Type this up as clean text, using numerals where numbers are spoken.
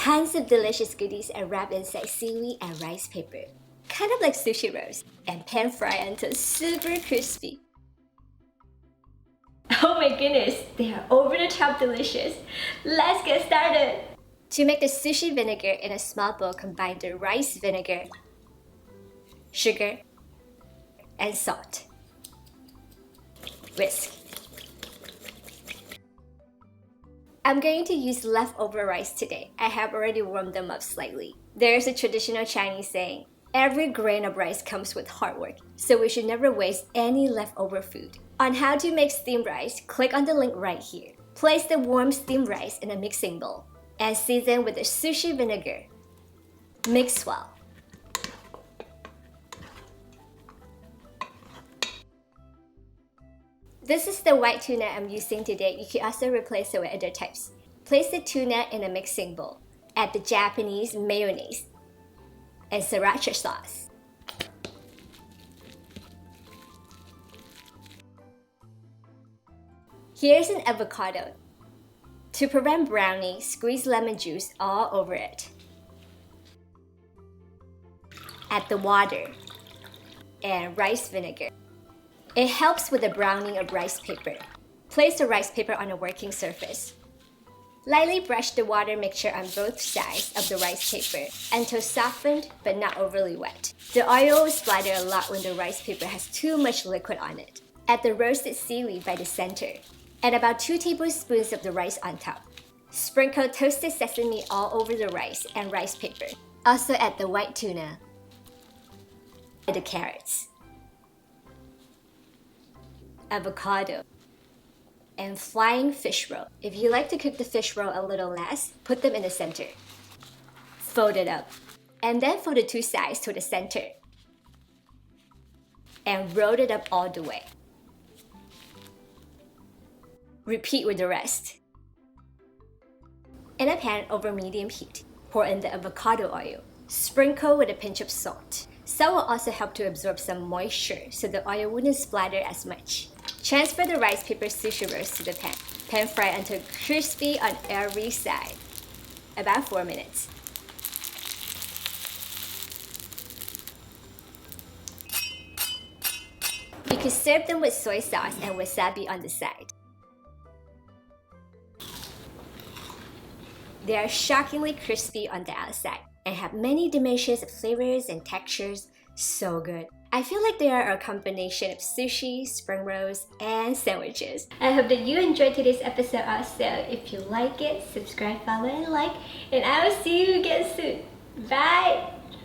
Tons of delicious goodies are wrapped inside seaweed and rice paper. Kind of like sushi rolls, and pan fry until super crispy. Oh my goodness, they are over the top delicious. Let's get started! To make the sushi vinegar in a small bowl, combine the rice vinegar, sugar, and salt. Whisk. I'm going to use leftover rice today. I have already warmed them up slightly. There's a traditional Chinese saying, every grain of rice comes with hard work, so we should never waste any leftover food. On how to make steamed rice, click on the link right here. Place the warm steamed rice in a mixing bowl and season with the sushi vinegar. Mix well. This is the white tuna I'm using today. You can also replace it with other types. Place the tuna in a mixing bowl. Add the Japanese mayonnaise and sriracha sauce. Here's an avocado. To prevent browning, squeeze lemon juice all over it. Add the water and rice vinegar. It helps with the browning of rice paper. Place the rice paper on a working surface. Lightly brush the water mixture on both sides of the rice paper until softened but not overly wet. The oil will splatter a lot when the rice paper has too much liquid on it. Add the roasted seaweed by the center and about 2 tablespoons of the rice on top. Sprinkle toasted sesame all over the rice and rice paper. Also add the white tuna and the carrots, avocado, and flying fish roll. If you like to cook the fish roll a little less, put them in the center. Fold it up, and then fold the two sides to the center. And roll it up all the way. Repeat with the rest. In a pan over medium heat, pour in the avocado oil. Sprinkle with a pinch of salt. Salt will also help to absorb some moisture so the oil wouldn't splatter as much. Transfer the rice paper sushi rolls to the pan. Pan fry until crispy on every side. About 4 minutes. You can serve them with soy sauce and wasabi on the side. They are shockingly crispy on the outside and have many dimensions of flavors and textures. So good. I feel like they are a combination of sushi, spring rolls, and sandwiches. I hope that you enjoyed today's episode also. If you like it, subscribe, follow, and like, and I will see you again soon. Bye!